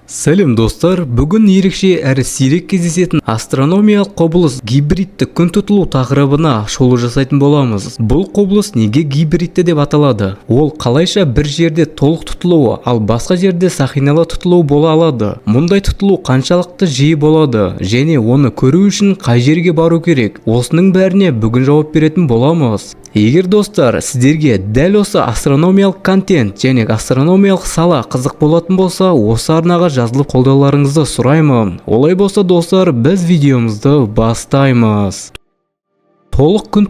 Сәлем достар, бүгін ерекше әрі сирек кездесетін астрономиялық құбылыс гибридті күн тұтылу тақырыбына шолу жасайтын боламыз. Бұл құбылыс неге гибридті деп аталады? Ол қалайша бір жерде толық тұтылуы, ал басқа жерде сақиналы тұтылу бола алады? Мұндай тұтылу қаншалықты жиі болады және оны көру үшін қай жерге бару керек? Осының бәріне бүгін жауап беретін боламыз. Егер достар, сіздерге дәл осы астрономиялық контент және астрономиялық сала қызық болатын болса, осы арнаға жазылып қолдауларыңызды сұраймын. Олай болса достар, біз видеомызды бастаймыз. Толық күн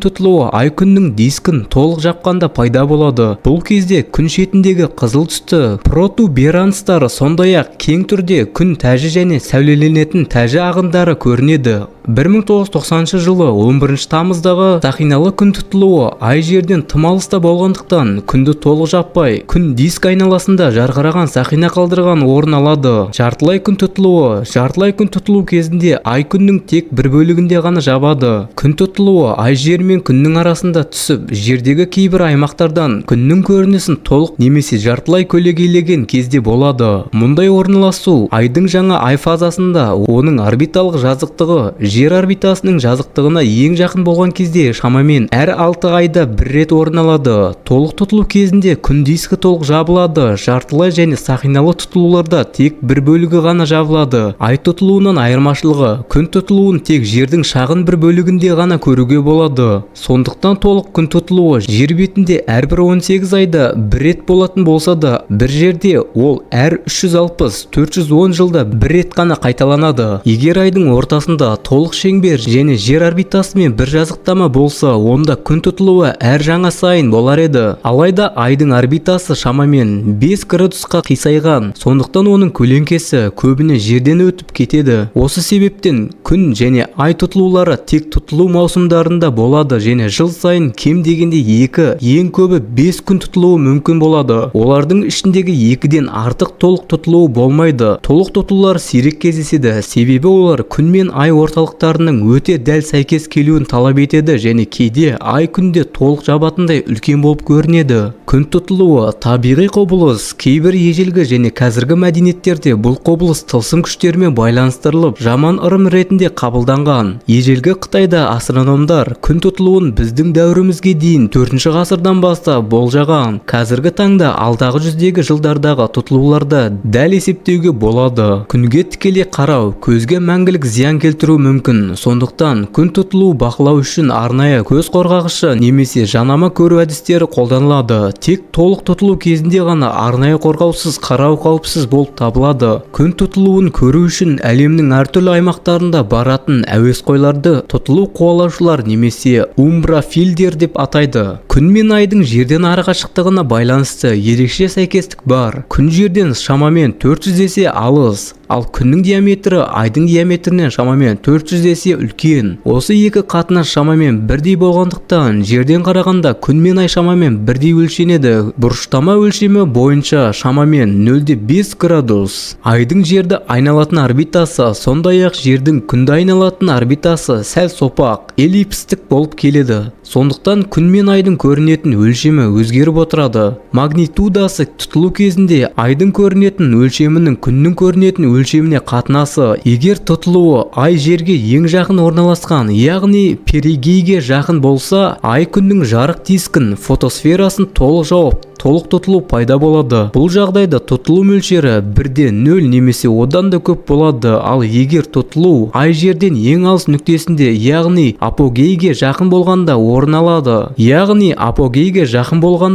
тұтылуы ай күннің дискін толық жапқанда пайда болады. Бұл кезде күн шетіндегі қызыл түсті протуберанцтары, сондай-ақ кең түрде күн тәжі және сәулеленетін тәжі ағындары көрінеді. 1990 жылы 11 тамыздағы сақиналы күн тұтылуы ай жерден тым алыста болғандықтан күнді толық жаппай, күн диск айналасында жарқыраған сақина қалдырған орын алады. Жартылай күн тұтылуы кезінде ай күннің тек бір бөлігінде ғана жабады. Күн тұтылуы ай жер мен күннің арасында түсіп, жердегі кейбір аймақтардан күннің көрінісін толық немесе жартылай көлегейлеген кезде болады. Мұндай орналасу айдың жаңа ай фазасында оның орбиталық жазықтығы жер орбитасының жазықтығына ең жақын болған кезде шамамен әр 6 айда бір рет орын алады. Толық тұтылу кезінде күн дискі толық жабылады. Жартылай және сақиналы тұтылуларда тек бір бөлігі ғана жабылады. Ай тұтылуынан айырмашылығы, күн тұтылуын тек жердің шағын бір бөлігінде ғана көруге болады. Сондықтан толық күн тұтылуы жер бетінде әрбір 18 айда бір рет болатын болса да, бір жерде ол әр 360-410 жылда бір рет қана қайталанады. Егер айдың ортасында толық шеңбер және жер орбитасымен бір жазықтама болса, онда күн тұтылуы әр жаңа сайын болар еді. Алайда айдың орбитасы шамамен 5 градусқа қисайған, сондықтан оның көлеңкесі көбіне жерден өтіп кетеді. Осы себептен күн және ай тұтылулары тек тұтылу маусымдарында болады және жыл сайын кем дегенде 2, ең көбі 5 күн тұтылуы мүмкін болады. Олардың ішіндегі 2-ден артық толық тұтылуы болмайды. Толық тұтылулар сирек кездеседі, себебі олар күн мен ай орталықтарының өте дәл сәйкес келуін талап етеді және кейде ай күнде толық жабатындай үлкен болып көрінеді. Күн тұтылуы табиғи құбылыс. Кейбір ежелгі және қазіргі мәдениеттерде бұл құбылыс тылсым күштермен байланыстырылып, жаман ырым ретінде қабылданған. Ежелгі Қытайда астрономдар күн тұтылуын біздің дәуірімізге дейін 4 ғасырдан бастап болжаған. Қазіргі таңда алдағы жүздегі жылдардағы тұтылуларды дәл есептеуге болады. Күнге тікелей қарау көзге мәңгілік зиян келтіру мүмкін. Сондықтан күн тұтылу бақылау үшін арнайы көз қорғағышы немесе жанама көру әдістері қолданылады. Тек толық тұтылу кезінде ғана арнайы қорғаусыз қарау қауіпсіз болып табылады. Күн тұтылуын көру үшін әлемнің әртүрлі аймақтарында баратын әуесқойларды тұтылу қуалаушылар немесе умбрафильдер деп атайды. Күн мен айдың жерден ары қашықтығына байланысты ерекше сәйкестік бар. Күн жерден шамамен 400 есе алыс, ал күннің диаметрі айдың диаметрінен шамамен 400 есе үлкен. Осы екі қатынас шамамен бірдей болғандықтан жерден қарағанда күн мен ай шамамен бірдей өлшенеді. Бұрыштама өлшемі бойынша шамамен 0,5 градус. Айдың жерді айналатын орбитасы, сондай-ақ жердің күнді айналатын орбитасы сәл сопақ, эллипстік болып келеді. Сондықтан күн мен айдың көрінетін өлшемі өзгеріп отырады. Магнитудасы тұтылу кезінде айдың көрінетін өлшемінің күннің көрінетін өлшеміне қатынасы. Егер тұтылуы ай жерге ең жақын орналасқан, яғни перигейге жақын болса, ай күннің жарық дискін, фотосферасын толық жауып, толық тұтылу пайда болады. Бұл жағдайда тұтылу мөлшері 1-0 немесе одан да көп болады. Ал егер тұтылу ай жерден ең алыс нүктесінде, яғни апогейге жақын болғанда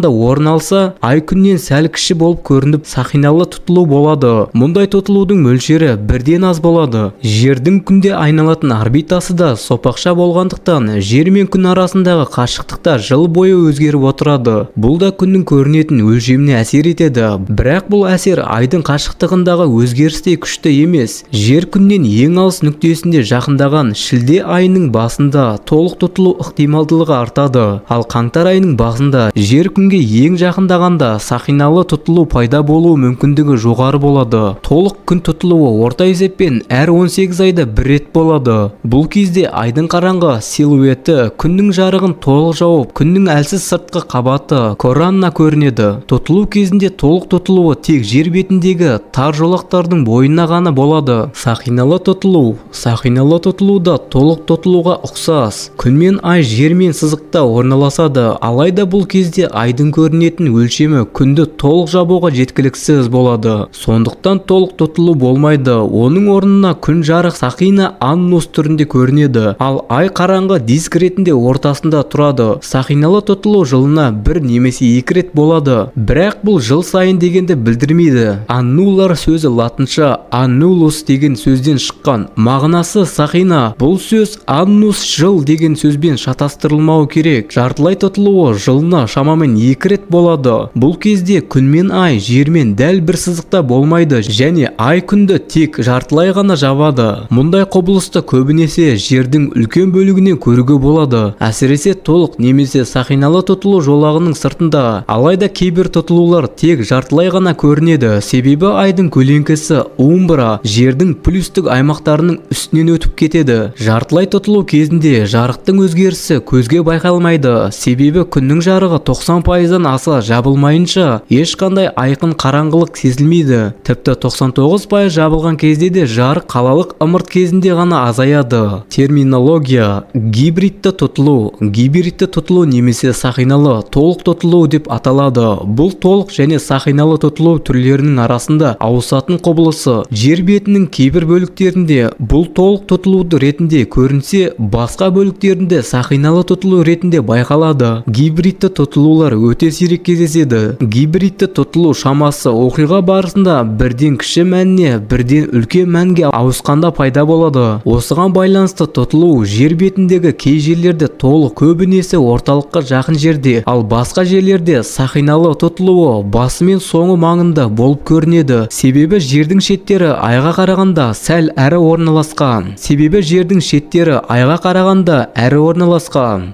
орын алса, ай күннен сәл кіші болып көрініп, сақиналы тұтылу болады. Мұндай тұтылудың мөлшері 1-ден аз болады. Жердің күнде айналатын орбитасы да сопақша болғандықтан, жер мен күн арасындағы қашықтықта жыл бойы өзгеріп отырады. Бұл да күннің көрінетін өлшеміне әсер етеді. Бірақ бұл әсер айдың қашықтығындағы өзгерістей күшті емес. Жер күннен ең алыс нүктесінде жақындаған шілде айының басында толық тұтылу ықтималдылығы артады. Ал қаңтар айының басында жер күнге ең жақындағанда сақиналы тұтылу пайда болу мүмкіндігі жоғары болады. Толық күн тұтылуы орта есеппен әр 18 айда бір рет болады. Бұл кезде айдың қараңғы силуеті күннің жарығын толық жауып, күннің әлсіз сыртқы қабаты коронна көрінеді. көрінеді. Тұтылу кезінде толық тұтылуы тек жер бетіндегі тар жолақтардың бойына ғана болады. Сақиналы тұтылу. Сақиналы тұтылуда толық тұтылуға ұқсас. Күн мен ай жер мен сызықта орналасады, алайда бұл кезде айдың көрінетін өлшемі күнді толық жабуға жеткіліксіз болады. Сондықтан толық тұтылу болмайды. Оның орнына күн жарық сақина аннус түрінде көрінеді, ал ай қараңғы диск ретінде ортасында тұрады. Сақиналы тұтылу жылына бір немесе екі рет болады, бірақ бұл жыл сайын дегенді білдірмейді. Аннулар сөзі латынша annulus деген сөзден шыққан. Мағынасы сақина. Бұл сөз annus жыл деген сөзбен шатастырылмау керек. Жартылай тұтылуы жылына шамамен екі рет болады. Бұл кезде күн мен ай жермен дәл бір сызықта болмайды және ай күнді тек жартылай ғана жабады. Мұндай құбылысты көбінесе жердің үлкен бөлігінен көруге болады, әсіресе толық немесе сақиналы тұтылу жолағының сыртында. Алайда кейбір тұтылулар тек жартылай ғана көрінеді, себебі айдың көлеңкесі умбра жердің плюстік аймақтарының үстінен өтіп кетеді. Жартылай тұтылу кезінде жарықтың өзгерісі көзге байқалмайды, себебі күннің жарығы 90%-дан аса жабылмайынша ешқандай айқын қараңғылық сезілмейді. Тіпті 99% жабылған кезде де жарық қалалық ымырт кезінде ғана азаяды. Терминология. Гибридті тұтылу. Гибридті тұтылу немесе сақиналы толық тұтылу деп аталады. Бұл толық және сақиналы тұтылу түрлерінің арасында ауысатын құбылысы. Жер бетінің кейбір бөліктерінде бұл толық тұтылу ретінде көрінсе, басқа бөліктерінде сақиналы тұтылу ретінде байқалады. Гибридті тұтылулар өте сирек кездеседі. Гибридті тұтылу шамасы оқиға барысында бірден кіші мәніне бірден үлкен мәнге ауысқанда пайда болады. Осыған байланысты тұтылу жер бетіндегі кей жерлерде толық, көбінесе орталыққа жақын жерде, ал басқа жерлерде сақиналы тұтылуы басы мен соңы маңында болып көрінеді. Себебі жердің шеттері айға қарағанда сәл әрі орналасқан.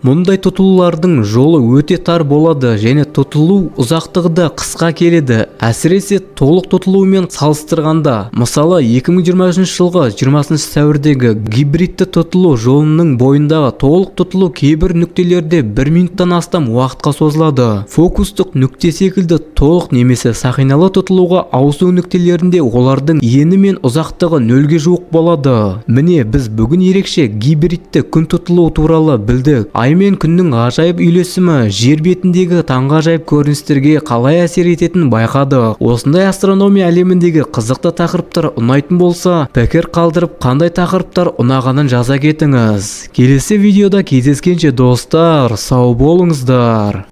Мұндай тұтылулардың жолы өте тар болады және тұтылу ұзақтығы да қысқа келеді, әсіресе толық тұтылумен салыстырғанда. Мысалы 2023 жылғы 20 сәуірдегі гибридті тұтылу жолының бойындағы толық тұтылу кейбір нүктелерде 1 минуттан астам уақытқа созылады. Фокустық нүкте секілді толық немесе сақиналы тұтылуға ауысу нүктелерінде олардың ені мен ұзақтығы 0-ге жуық болады. Міне біз бүгін ерекше гибридті күн тұтылу туралы білдік. Ай мен күннің ғажайып үйлесімі жер бетіндегі таңғажайып көріністерге қалай әсер ететінін байқадық. Осындай астрономия әлеміндегі қызықты тақырыптар ұнайтын болса, пікір қалдырып, қандай тақырыптар ұнағанын жаза кетіңіз. Келесі видеода кездескенше достар, сау болыңыздар.